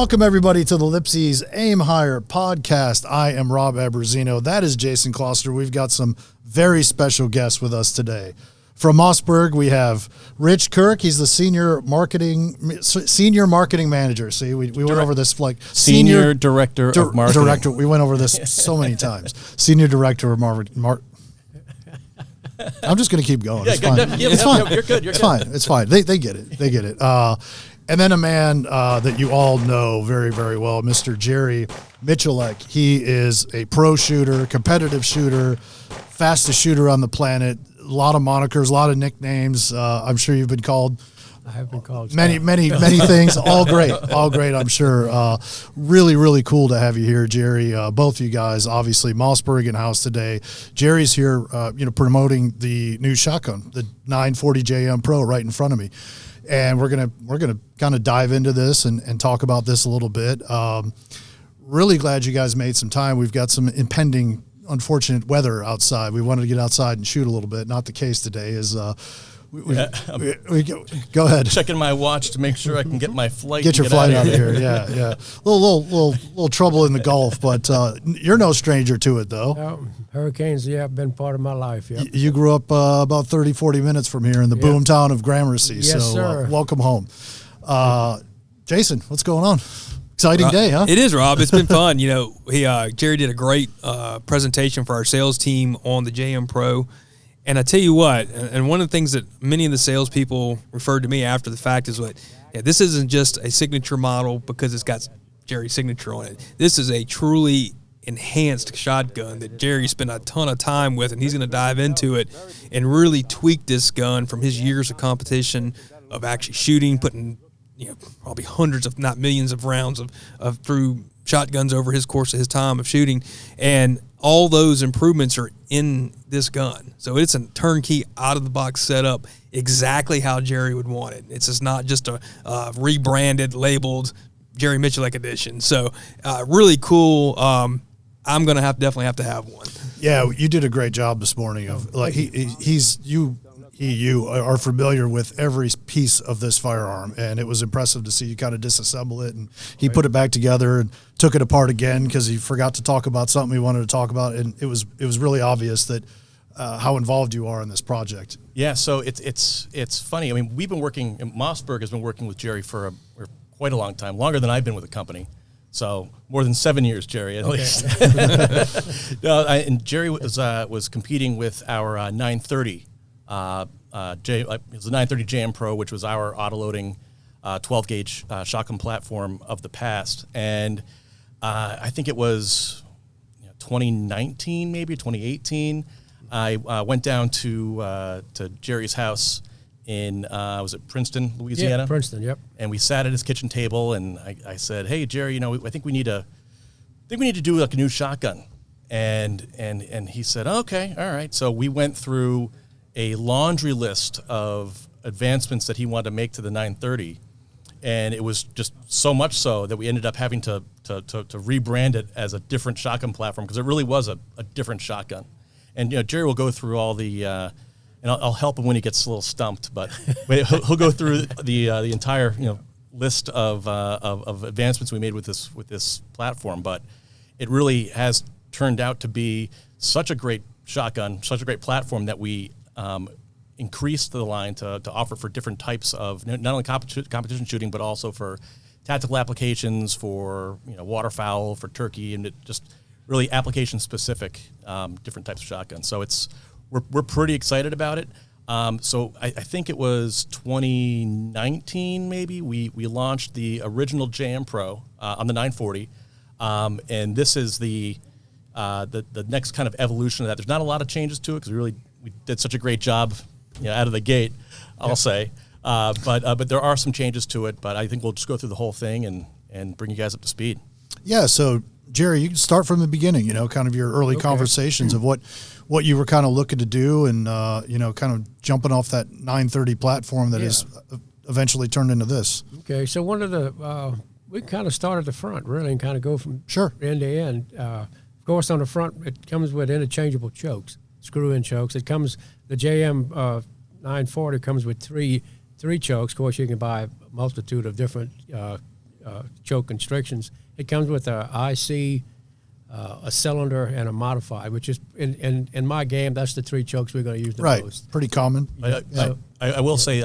Welcome, everybody, to the LIPSEY'S Aim Higher podcast. I am Rob Abruzzino. That is Jason Kloster. We've got some very special guests with us today. From Mossberg, we have Rich Kirk. He's the senior marketing manager. See, we went over this like senior director of marketing. We went over this so many times. Senior director of marketing. I'm just going to keep going. It's fine. It's fine. You're good. It's fine. It's fine. They get it. They get it. And then a man that you all know very, very well, Mr. Jerry Miculek. He is a pro shooter, competitive shooter, fastest shooter on the planet. A lot of monikers, a lot of nicknames. I'm sure you've been called. I have been called many things. All great, I'm sure. Really, really cool to have you here, Jerry. Both of you guys, obviously, Mossberg in house today. Jerry's here, promoting the new shotgun, the 940 JM Pro, right in front of me, and we're gonna kind of dive into this and talk about this a little bit. Really glad you guys made some time. We've got some impending, unfortunate weather outside. We wanted to get outside and shoot a little bit. Not the case today. Go ahead. Checking my watch to make sure I can get my flight. Get your flight out of here. Yeah. Little trouble in the Gulf, but you're no stranger to it, though. Hurricanes, have been part of my life. Yeah. You grew up about 30, 40 minutes from here in the boom town of Gramercy. Yes, so sir. Welcome home. Jason, what's going on? Exciting day, huh? It is, Rob. It's been fun. Jerry did a great presentation for our sales team on the JM Pro. And I tell you what, and one of the things that many of the salespeople referred to me after the fact is this isn't just a signature model because it's got Jerry's signature on it. This is a truly enhanced shotgun that Jerry spent a ton of time with, and he's going to dive into it and really tweak this gun from his years of competition of actually shooting, putting probably hundreds, if not millions of rounds of through shotguns over his course of his time of shooting. And all those improvements are in this gun. So it's a turnkey, out-of-the-box setup, exactly how Jerry would want it. It's just not just a rebranded, labeled Jerry Miculek edition. So really cool. I'm going to definitely have to have one. Yeah, you did a great job this morning. You are familiar with every piece of this firearm, and it was impressive to see you kind of disassemble it, and he put it back together and took it apart again because he forgot to talk about something he wanted to talk about, and it was really obvious that how involved you are in this project. Yeah, so it's funny. I mean, Mossberg has been working with Jerry for quite a long time, longer than I've been with the company. So more than 7 years, Jerry, at least. And Jerry was competing with our 930. It was the 930 JM Pro, which was our autoloading 12-gauge shotgun platform of the past. And I think it was 2019, maybe 2018. I went down to Jerry's house in was it Princeton, Louisiana? Yeah, Princeton, yep. And we sat at his kitchen table, and I said, "Hey, Jerry, I think we need to do like a new shotgun." And he said, "Okay, all right." So we went through a laundry list of advancements that he wanted to make to the 930, and it was just so much so that we ended up having to rebrand it as a different shotgun platform because it really was a different shotgun. And Jerry will go through all the, and I'll help him when he gets a little stumped, but he'll go through the entire list of advancements we made with this platform. But it really has turned out to be such a great shotgun, such a great platform that we increased the line to offer for different types of not only competition shooting, but also for tactical applications, for waterfowl, for turkey, and it just really application specific different types of shotguns. So we're pretty excited about it. So I think it was 2019 maybe we launched the original JM Pro on the 940, and this is the next kind of evolution of that. There's not a lot of changes to it because we did such a great job, out of the gate, I'll say. But there are some changes to it. But I think we'll just go through the whole thing and bring you guys up to speed. Yeah. So Jerry, you can start from the beginning. Kind of your early conversations of what you were kind of looking to do, and kind of jumping off that 930 platform that has eventually turned into this. Okay. So one of the we kind of start at the front really and kind of go from end to end. Of course, on the front it comes with interchangeable chokes. Screw-in chokes. It comes, the JM 940 comes with three chokes. Of course, you can buy a multitude of different choke constrictions. It comes with a IC, a cylinder, and a modified, which is in my game, that's the 3 chokes we're going to use the most. Pretty common. I will say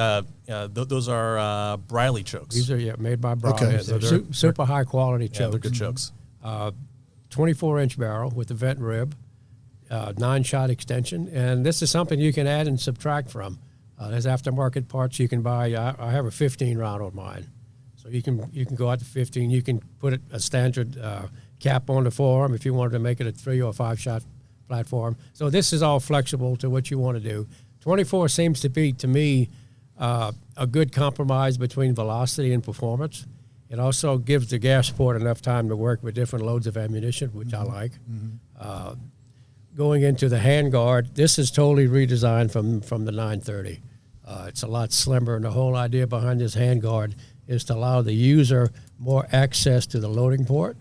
those are Briley chokes. These are made by Briley. Okay. So they're super high quality chokes. Yeah, they're good chokes. 24-inch barrel with the vent rib, 9-shot extension, and this is something you can add and subtract from. There's aftermarket parts you can buy. I have a 15 round on mine, so you can go out to 15. You can put a standard cap on the forearm if you wanted to make it a 3 or 5-shot platform. So this is all flexible to what you want to do. 24 seems to be, to me, a good compromise between velocity and performance. It also gives the gas port enough time to work with different loads of ammunition, which I like. Going into the handguard, this is totally redesigned from the 930. It's a lot slimmer, and the whole idea behind this handguard is to allow the user more access to the loading port.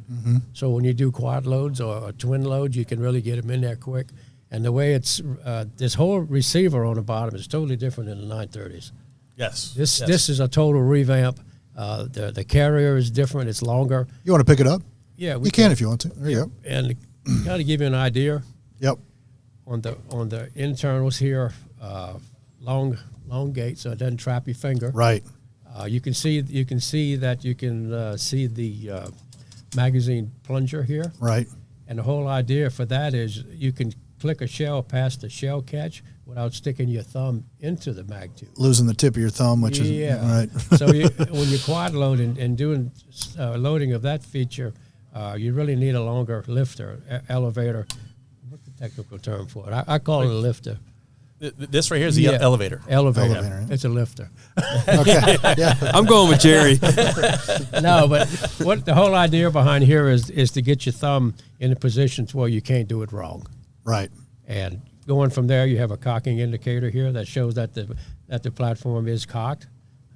So when you do quad loads or twin loads, you can really get them in there quick. And the way it's this whole receiver on the bottom is totally different than the 930s. Yes. This is a total revamp. The carrier is different. It's longer. You want to pick it up? Yeah, you can if you want to. There you go. And kind of give you an idea. Yep. On the internals here, long gate, so it doesn't trap your finger. Right. You can see that you can see the magazine plunger here. Right. And the whole idea for that is you can click a shell past the shell catch without sticking your thumb into the mag tube. Losing the tip of your thumb, which is right. So when you quad load and doing loading of that feature, you really need a longer lifter, elevator. What's the technical term for it? I call it a lifter. This right here is the elevator. Elevator. It's a lifter. Okay. Yeah. I'm going with Jerry. No, but what the whole idea behind here is to get your thumb in a position where you can't do it wrong. Right. And going from there, you have a cocking indicator here that shows that the platform is cocked.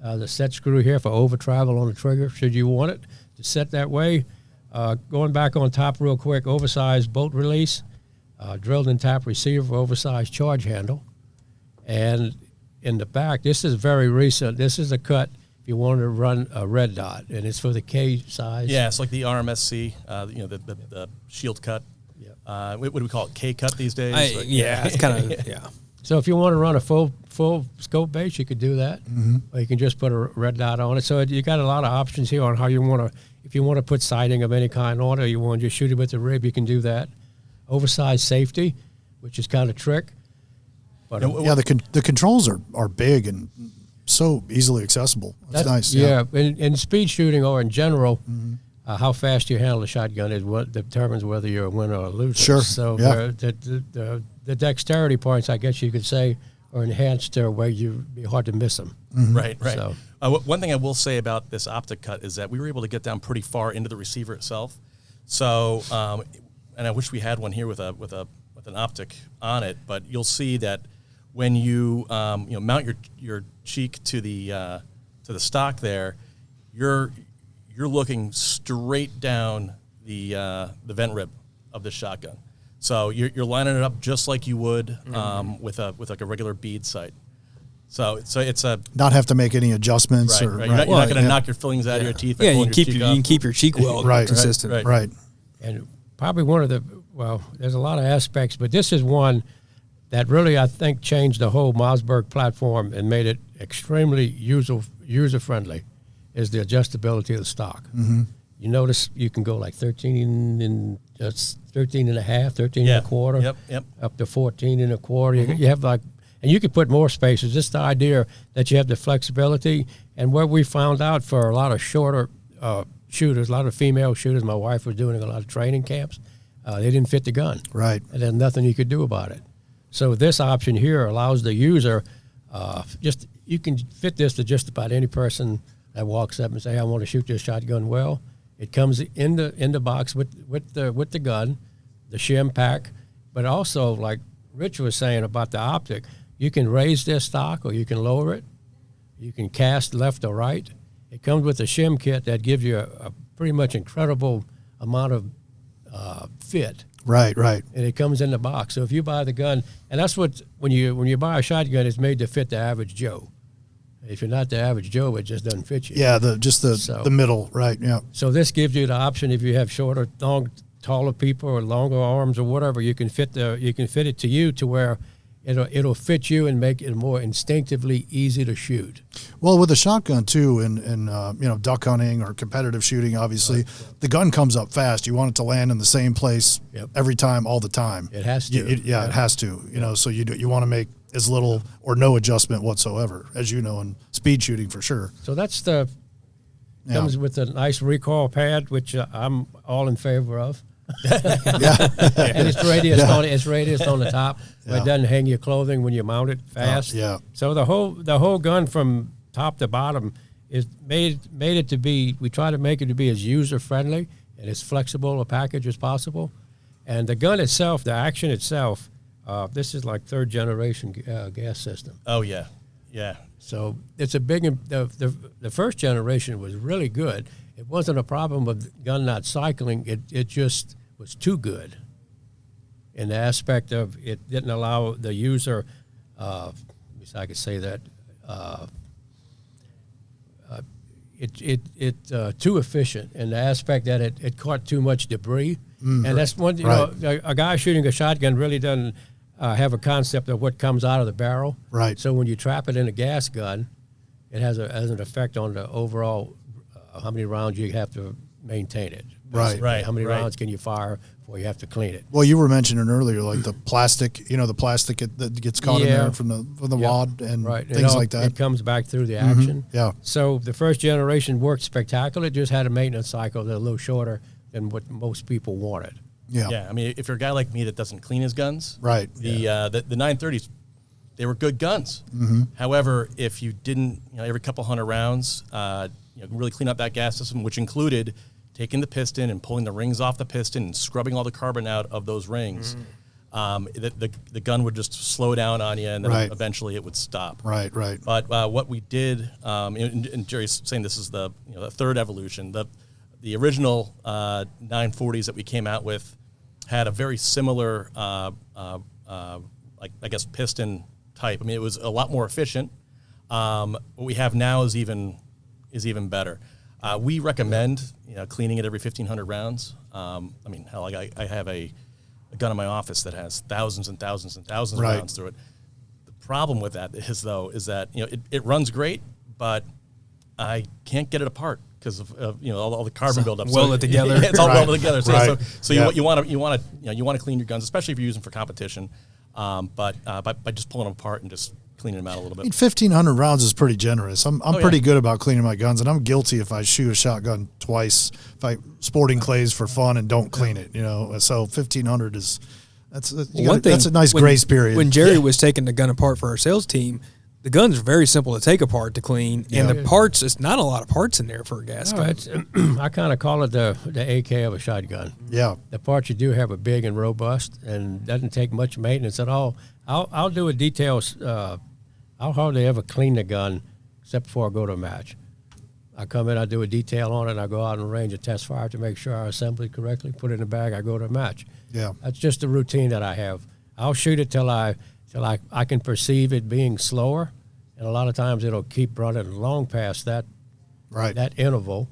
The set screw here for over travel on the trigger, should you want it to set that way. Going back on top real quick, oversized bolt release, drilled and tap receiver, oversized charge handle. And in the back, this is very recent. This is a cut if you want to run a red dot, and it's for the K size. Yeah, it's like the RMSC, the shield cut. Yeah. What do we call it? K cut these days? It's kind of yeah. So if you want to run a full scope base, you could do that, or you can just put a red dot on it. So you got a lot of options here on how you want to. If you want to put sighting of any kind on it, or you want to just shoot it with the rib, you can do that. Oversized safety, which is kind of trick. But yeah, the controls are big and so easily accessible. That's nice. Yeah, in speed shooting or in general, how fast you handle the shotgun is what determines whether you're a winner or a loser. Sure. So the dexterity points, I guess you could say, are enhanced to where you'd be hard to miss them. Right. So. One thing I will say about this optic cut is that we were able to get down pretty far into the receiver itself. So, and I wish we had one here with an optic on it, but you'll see that when you mount your cheek to the stock there, you're looking straight down the vent rib of the shotgun. So you're lining it up just like you would with like a regular bead sight. So it's a not have to make any adjustments right. You're not going to knock your fillings out of your teeth. Yeah, you can keep your cheek weld consistent. Right. And probably one of there's a lot of aspects, but this is one that really, I think, changed the whole Mossberg platform and made it extremely user-friendly, is the adjustability of the stock. You notice you can go like 13 and a half, 13 and a quarter, up to 14 and a quarter. You have and you can put more spaces. Just the idea that you have the flexibility. And what we found out for a lot of shorter shooters, a lot of female shooters, my wife was doing a lot of training camps, they didn't fit the gun. Right. And there's nothing you could do about it. So this option here allows the user, you can fit this to just about any person that walks up and say, I want to shoot this shotgun well. It comes in the box with the gun, the shim pack, but also, like Rich was saying about the optic, you can raise this stock or you can lower it. You can cast left or right. It comes with a shim kit that gives you a pretty much incredible amount of fit. Right. And it comes in the box. So if you buy the gun, and that's what when you buy a shotgun, it's made to fit the average Joe. If you're not the average Joe, it just doesn't fit you. Yeah, the middle, right? Yeah. So this gives you the option if you have shorter, taller people or longer arms or whatever, you can fit it to you to where it'll fit you and make it more instinctively easy to shoot. Well, with a shotgun too, and duck hunting or competitive shooting, obviously, the gun comes up fast. You want it to land in the same place every time, all the time. It has to. It has to. So you want to make as little or no adjustment whatsoever, as you know, in speed shooting for sure. So that's comes with a nice recoil pad, which I'm all in favor of. And it's radius on the top. Where it doesn't hang your clothing when you mount it fast. So the whole gun from top to bottom is made it to be. We try to make it to be as user friendly and as flexible a package as possible. And the gun itself, the action itself, this is like third generation gas system. Oh yeah. So it's a big. The first generation was really good. It wasn't a problem with the gun not cycling. It just was too good. In the aspect of it didn't allow the user, if I could say that, too efficient in the aspect that it caught too much debris. And that's one, a guy shooting a shotgun really doesn't have a concept of what comes out of the barrel. Right. So when you trap it in a gas gun, it has an effect on the overall how many rounds you have to maintain it. Right. How many rounds can you fire before you have to clean it? Well, you were mentioning earlier, like the plastic, that gets caught in there from the wad and things like that. It comes back through the action. Yeah. So the first generation worked spectacular. It just had a maintenance cycle that's a little shorter than what most people wanted. Yeah. I mean, if you're a guy like me that doesn't clean his guns, the 930s, they were good guns. However, if you didn't, every couple hundred rounds, really clean up that gas system, which included taking the piston and pulling the rings off the piston and scrubbing all the carbon out of those rings, the gun would just slow down on you, and then eventually it would stop. Right. But what we did, and Jerry's saying this is the third evolution. The original 940s that we came out with had a very similar, piston type. I mean, it was a lot more efficient. What we have now is even better. We recommend cleaning it every 1,500 rounds. I have a gun in my office that has thousands and thousands and thousands of rounds through it. The problem with that is that it runs great, but I can't get it apart because of all the carbon buildup. Welded together. It's all welded together. So you want to clean your guns, especially if you're using for competition. But by just pulling them apart and just cleaning them out a little bit. 1,500 rounds is pretty generous. I'm pretty good about cleaning my guns, and I'm guilty if I shoot a shotgun twice, if I sporting clays for fun and don't clean it. So 1,500 is that's a nice grace period. When Jerry was taking the gun apart for our sales team, the guns are very simple to take apart to clean, and the parts, it's not a lot of parts in there for a gas gun. I kind of call it the AK of a shotgun. Yeah. The parts you do have are big and robust and doesn't take much maintenance at all. I'll do a details. I'll hardly ever clean the gun except before I go to a match. I come in, I do a detail on it, and I go out on the range and test fire to make sure I assemble it correctly, put it in the bag, I go to a match. Yeah. That's just a routine that I have. I'll shoot it till I can perceive it being slower, and a lot of times it'll keep running long past that interval.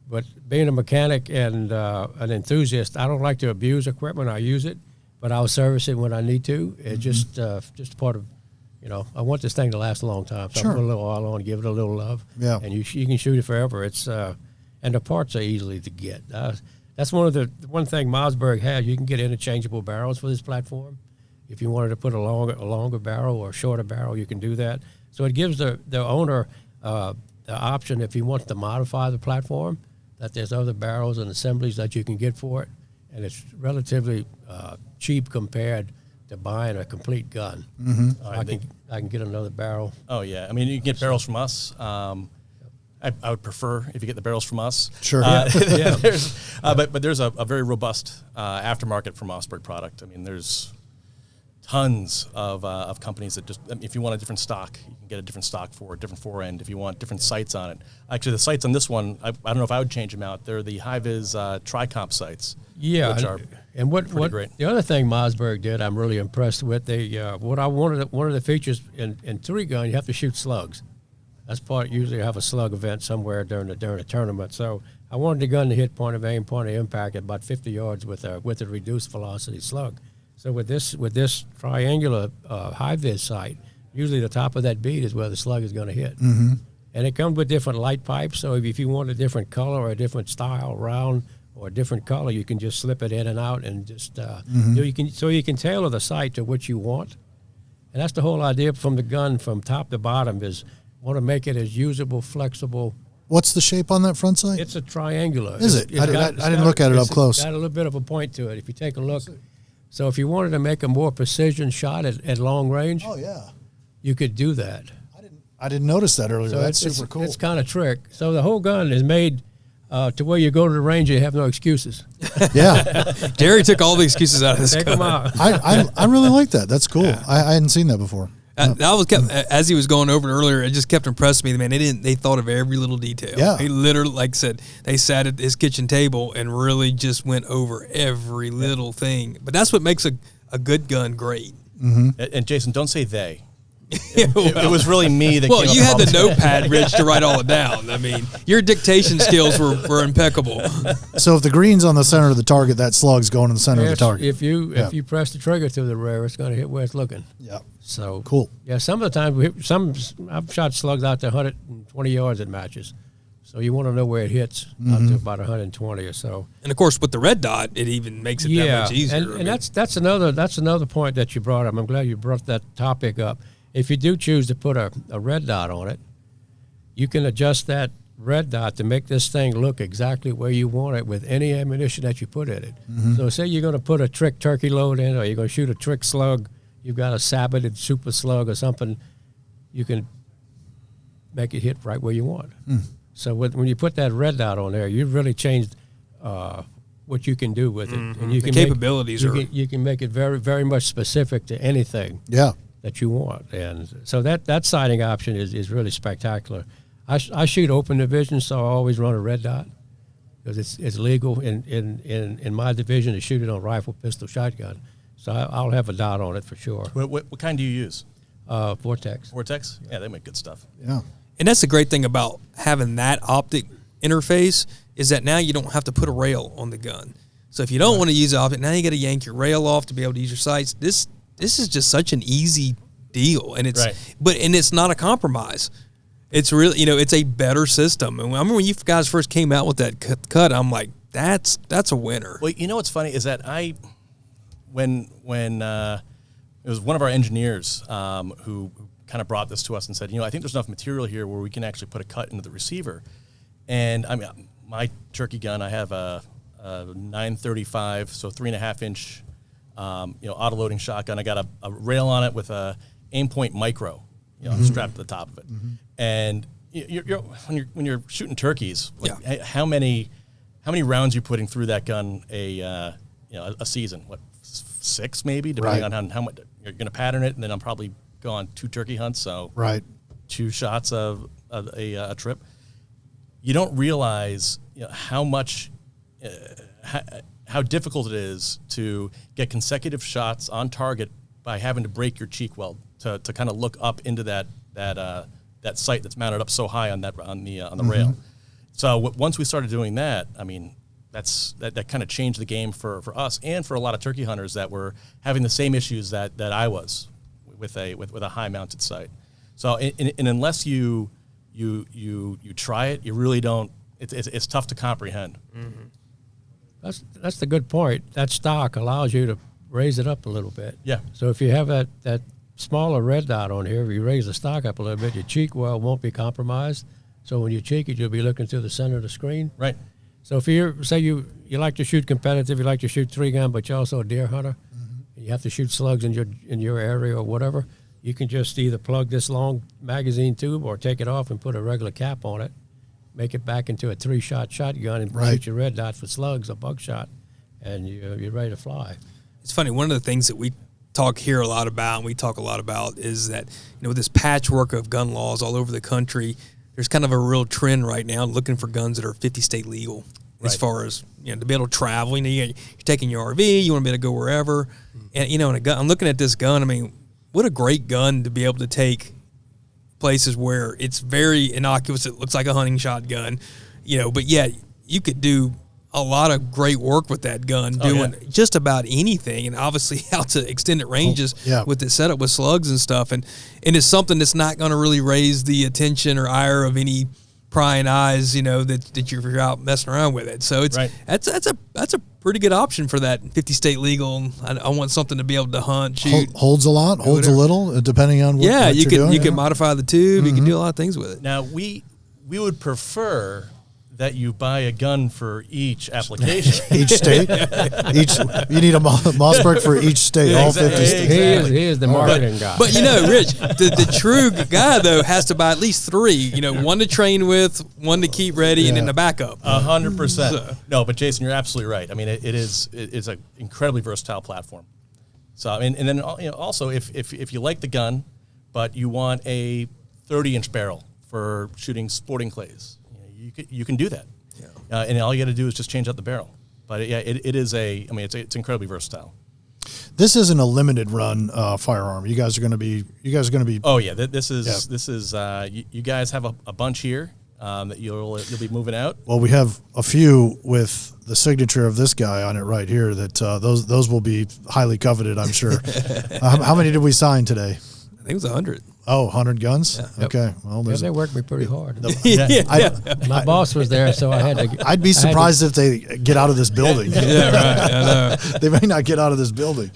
But being a mechanic and an enthusiast, I don't like to abuse equipment. I use it, but I'll service it when I need to. It's just part of, I want this thing to last a long time. So I put a little oil on, give it a little love, and you can shoot it forever. It's and the parts are easily to get. That's one thing Mossberg has. You can get interchangeable barrels for this platform. If you wanted to put a longer barrel or a shorter barrel, you can do that. So it gives the owner the option, if he wants to modify the platform, that there's other barrels and assemblies that you can get for it, and it's relatively cheap compared to buying a complete gun. I can get another barrel. Oh yeah, I mean you can get barrels from us. I would prefer if you get the barrels from us. Sure. But there's a very robust aftermarket for Mossberg product. I mean, there's tons of companies that just, if you want a different stock, you can get a different stock for a different forend. If you want different sights on it, actually the sights on this one, I don't know if I would change them out. They're the high-vis tri-comp sights. Yeah, which are and what great. The other thing Mossberg did, I'm really impressed with. They one of the features in 3-gun, you have to shoot slugs. That's part. Usually, I have a slug event somewhere during a tournament. So I wanted the gun to hit point of aim, point of impact at about 50 yards with a reduced velocity slug. So with this triangular high vis sight, usually the top of that bead is where the slug is going to hit. Mm-hmm. And it comes with different light pipes. So if you want a different color or a different style round or a different color, you can just slip it in and out and just you can tailor the sight to what you want. And that's the whole idea from the gun from top to bottom is want to make it as usable, flexible. What's the shape on that front sight? It's a triangular. Is it? I didn't look at it up close. It's got a little bit of a point to it. If you take a look. So if you wanted to make a more precision shot at long range, Oh yeah, you could do that. I didn't notice that earlier. So That's it's super cool. It's kind of trick. So the whole gun is made to where you go to the range, you have no excuses. Yeah, Jerry took all the excuses out of this Take gun. them out. I really like that. That's cool. I hadn't seen that before. That was kept, as he was going over it earlier. It just kept impressing me. Man, they thought of every little detail. Yeah. He literally, like I said, they sat at his kitchen table and really just went over every little thing. But that's what makes a good gun great. Mm-hmm. And Jason, don't say they. It was really me that. Well, came you up had with the all this. notepad, Rich, to write all it down. I mean, your dictation skills were impeccable. So if the green's on the center of the target, that slug's going in the center of the target. If you press the trigger to the rear, it's going to hit where it's looking. Yeah. So Cool. Yeah, some of the time I've shot slugs out to 120 yards at matches. So you want to know where it hits out to about 120 or so. And of course, with the red dot, it even makes it that much easier. And that's another point that you brought up. I'm glad you brought that topic up. If you do choose to put a red dot on it, you can adjust that red dot to make this thing look exactly where you want it with any ammunition that you put in it. Mm-hmm. So say you're going to put a trick turkey load in, or you're going to shoot a trick slug, you've got a saboted super slug or something, you can make it hit right where you want. So when you put that red dot on there, you've really changed what you can do with it. And you The can capabilities are... you can make it very, very much specific to anything Yeah. that you want. And so that sighting option is really spectacular. I shoot open division, so I always run a red dot because it's legal in my division to shoot it on rifle, pistol, shotgun. So I'll have a dot on it for sure. What kind do you use? Vortex. Vortex? Yeah, they make good stuff. Yeah. And that's the great thing about having that optic interface is that now you don't have to put a rail on the gun. So if you don't want to use the optic, now you got to yank your rail off to be able to use your sights. This is just such an easy deal, and it's it's not a compromise. It's really it's a better system. And I remember when you guys first came out with that cut, I'm like, that's a winner. Well, you know what's funny is that when it was one of our engineers who kind of brought this to us and said, I think there's enough material here where we can actually put a cut into the receiver. And I mean, my turkey gun, I have a 935, so 3.5 inch, auto loading shotgun. I got a rail on it with a aim point micro, strapped to the top of it. Mm-hmm. And when you're shooting turkeys, how many rounds you putting through that gun a season? What, 6 maybe, depending on how much you're going to pattern it, and then I'm probably go on 2 turkey hunts, so 2 shots of a trip. You don't realize how much how difficult it is to get consecutive shots on target by having to break your cheek weld to kind of look up into that sight that's mounted up so high on the rail. So once we started doing that, I mean, that kind of changed the game for us and for a lot of turkey hunters that were having the same issues that I was with a high mounted sight. So and unless you try it, you really don't. It's tough to comprehend. Mm-hmm. That's the good point. That stock allows you to raise it up a little bit. Yeah. So if you have that smaller red dot on here, if you raise the stock up a little bit, your cheek well won't be compromised. So when you cheek it, you'll be looking through the center of the screen. Right. So if you like to shoot competitive, you like to shoot 3-gun, but you're also a deer hunter, and you have to shoot slugs in your area or whatever, you can just either plug this long magazine tube or take it off and put a regular cap on it, make it back into a 3-shot shotgun and shoot your red dot for slugs or buckshot, and you're ready to fly. It's funny, one of the things that we talk here a lot about and we talk a lot about is that, this patchwork of gun laws all over the country, there's kind of a real trend right now looking for guns that are 50-state legal as far as, to be able to travel. You're taking your RV, you want to be able to go wherever. And, and a gun, I'm looking at this gun, I mean, what a great gun to be able to take places where it's very innocuous. It looks like a hunting shotgun, but yet you could do a lot of great work with that gun, doing just about anything, and obviously out to extended ranges with it set up with slugs and stuff. And it's something that's not going to really raise the attention or ire of any prying eyes, that you're out messing around with it. So that's a pretty good option for that 50 state legal. I want something to be able to hunt, shoot. Holds a lot, holds a little, depending on what you you're can doing. You can modify the tube. You can do a lot of things with it. Now we would prefer that you buy a gun for each application. Each state? You need a Mossberg for each state, all 50 states. He is the marketing guy. But, Rich, the true guy, though, has to buy at least 3. One to train with, one to keep ready, and then a backup. 100%. No, but Jason, you're absolutely right. I mean, it's an incredibly versatile platform. So, and then, also, if you like the gun, but you want a 30-inch barrel for shooting sporting clays, you can do that, and all you got to do is just change out the barrel. But it's incredibly versatile. This isn't a limited run firearm. You guys are going to be. Oh yeah, this is. You guys have a bunch here that you'll be moving out. Well, we have a few with the signature of this guy on it right here. That those will be highly coveted, I'm sure. How many did we sign today? I think it was 100. Oh, 100 guns? Yeah. Okay. Well, they worked me pretty hard. My boss was there, so I had to. I'd be surprised if they get out of this building. Yeah, right. I know. They may not get out of this building.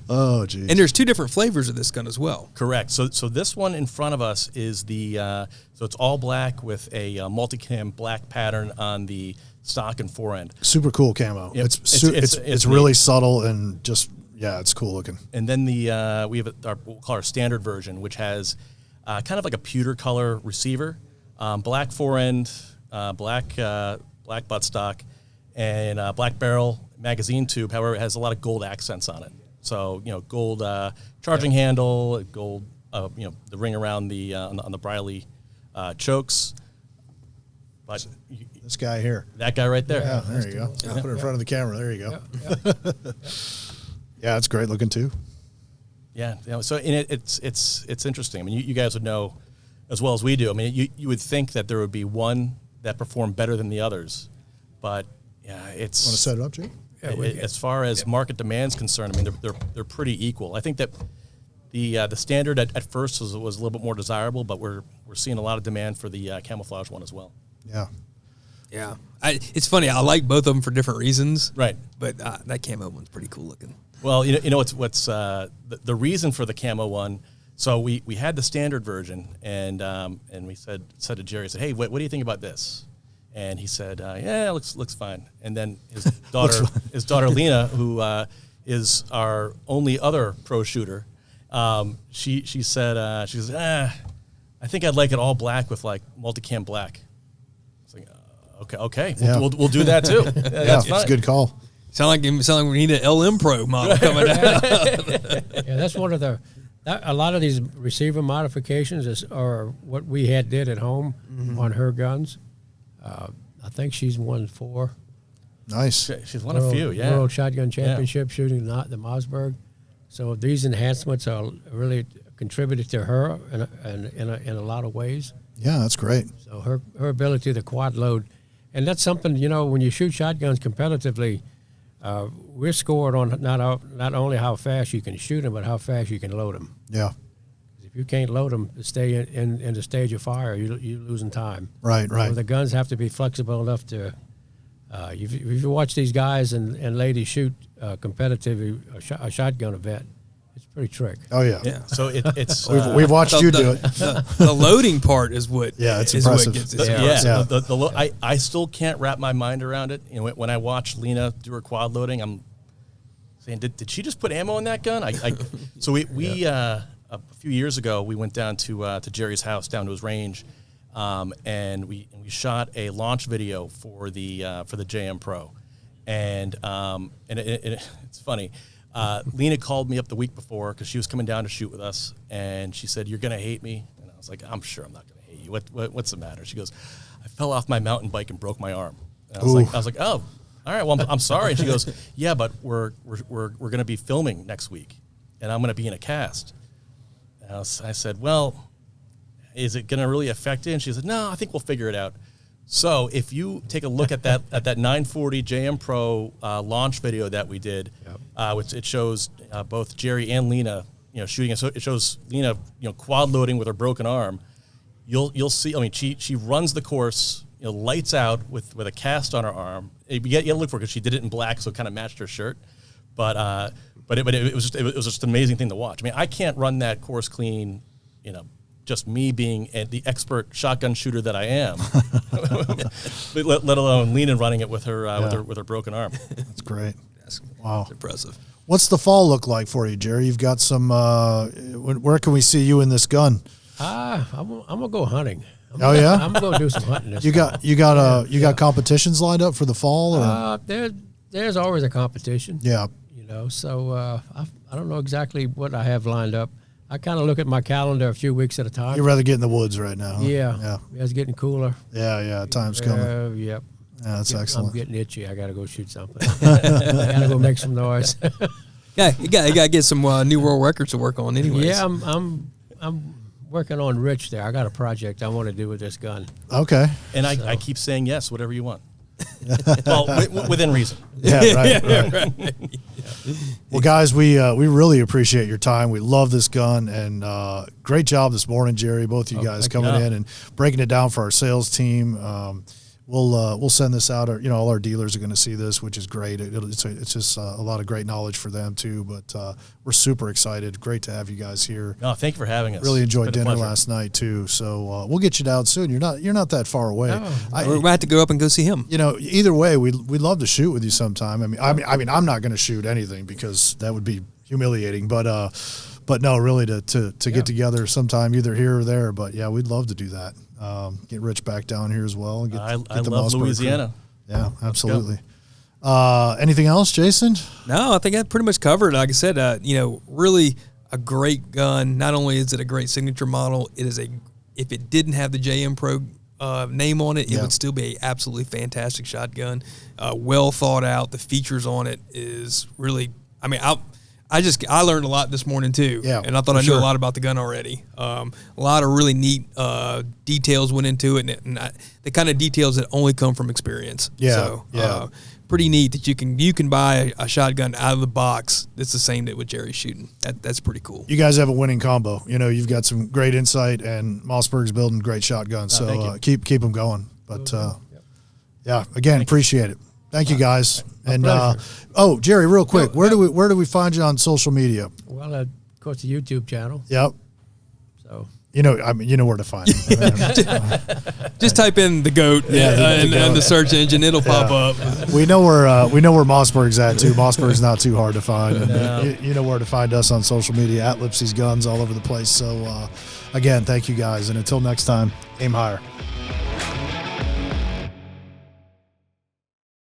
Oh, geez. And there's 2 different flavors of this gun as well. Correct. So this one in front of us is so it's all black with a multicam black pattern on the stock and forend. Super cool camo. Yep. It's really subtle and just. Yeah, it's cool looking. And then we have we'll call our standard version, which has kind of like a pewter color receiver, black forend, black buttstock, and black barrel magazine tube. However, it has a lot of gold accents on it. So gold charging handle, gold the ring around the on the Briley chokes. But this guy here, that guy right there. Yeah, there you go. Put it in front of the camera. There you go. Yeah. Yeah, it's great looking too. Yeah, so it's interesting. I mean, you guys would know as well as we do. I mean, you would think that there would be one that performed better than the others, but yeah, it's. Want to set it up, Jay? Yeah, as far as market demand's concerned, I mean, they're pretty equal. I think that the standard at first was a little bit more desirable, but we're seeing a lot of demand for the camouflage one as well. Yeah. Yeah, it's funny. I like both of them for different reasons, right? But that camo one's pretty cool looking. Well, what's the reason for the camo one? So we had the standard version, and we said to Jerry, hey, what do you think about this? And he said, yeah, looks fine. And then his daughter Lena, who is our only other pro shooter, she said I think I'd like it all black with like multicam black. Okay, yeah. we'll do that too. That's fine. It's a good call. Sound like we need an LM Pro model coming out. Yeah, that's one of a lot of these receiver modifications are what we did at home on her guns. I think she's won 4. Nice. She's won a few. Yeah. World Shotgun Championship shooting the Mossberg. So these enhancements are really contributed to her in a lot of ways. Yeah, that's great. So her ability to quad load, and that's something when you shoot shotguns competitively, we're scored on not only how fast you can shoot them, but how fast you can load them. Yeah. If you can't load them to stay in the stage of fire, you're losing time. Right. So the guns have to be flexible enough to. If you watch these guys and ladies shoot competitive a shotgun event, it's pretty trick. Oh yeah. Yeah. So it's we've watched you do it. The loading part is what. Yeah, it's impressive. What gets it. I still can't wrap my mind around it. When I watch Lena do her quad loading, I'm saying, did she just put ammo in that gun? So we a few years ago we went down to Jerry's house, down to his range, and we shot a launch video for the JM Pro, and it's funny. Lena called me up the week before because she was coming down to shoot with us, and she said, "You're gonna hate me," and I was like, "I'm sure I'm not gonna hate you. What's the matter?" She goes, "I fell off my mountain bike and broke my arm." And I was like, "Oh, all right. Well, I'm sorry." And she goes, "Yeah, but we're gonna be filming next week, and I'm gonna be in a cast." And I said, "Well, is it going to really affect it? And she said, no, I think we'll figure it out. So if you take a look at that 940 JM Pro launch video that we did, which it shows both Jerry and Lena, shooting. So it shows Lena, quad loading with her broken arm. You'll see. I mean, she runs the course, lights out with a cast on her arm. You got to look for it because she did it in black, so it kind of matched her shirt. But it was just an amazing thing to watch. I mean, I can't run that course clean, just me being the expert shotgun shooter that I am, let alone Lena running it with her with her broken arm. That's great. Wow, That's impressive. What's the fall look like for you, Jerry? You've got some. Where can we see you in this gun? I'm gonna go hunting. I'm gonna go do some hunting. This you got competitions lined up for the fall? Or? There's always a competition. Yeah. So I don't know exactly what I have lined up. I kind of look at my calendar a few weeks at a time. You'd rather get in the woods right now. Huh? Yeah. It's getting cooler. Yeah. Time's coming. Yep. Yeah, that's excellent. I'm getting itchy. I got to go shoot something. I got to go make some noise. Yeah, you got to get some new world records to work on anyways. Yeah, I'm working on Rich there. I got a project I want to do with this gun. Okay. And I keep saying yes, whatever you want. Well, within reason. Yeah, right. Well, guys, we really appreciate your time. We love this gun, and great job this morning, Jerry. Both of you guys coming in and breaking it down for our sales team. We'll send this out. All our dealers are going to see this, which is great. It's just a lot of great knowledge for them too. But we're super excited. Great to have you guys here. No, thank you for having us. Really enjoyed dinner last night too. So we'll get you down soon. You're not that far away. No. We're about to go up and go see him. Either way, we'd love to shoot with you sometime. I mean, I'm not going to shoot anything because that would be humiliating. But no, really to get together sometime, either here or there. But yeah, we'd love to do that. Get Rich back down here as well. And get I the love Mossberg Louisiana. crew. Yeah, absolutely. Anything else, Jason? No, I think I pretty much covered. Like I said, really a great gun. Not only is it a great signature model, if it didn't have the JM Pro name on it, it would still be an absolutely fantastic shotgun. Well thought out. The features on it is really. I mean, I learned a lot this morning too, and I thought I knew a lot about the gun already. A lot of really neat details went into it, and the kind of details that only come from experience. Pretty neat that you can buy a shotgun out of the box that's the same that what Jerry's shooting. That's pretty cool. You guys have a winning combo. You've got some great insight, and Mossberg's building great shotguns. So keep them going. But again, appreciate it. Thank you guys. And Jerry, real quick, where do we find you on social media? Well, of course, the YouTube channel. Yep. So you know where to find him. Just type in the goat and the search engine; it'll pop up. We know where Mossberg's at too. Mossberg's not too hard to find. And you know where to find us on social media at LIPSEY'S Guns all over the place. So again, thank you guys, and until next time, aim higher.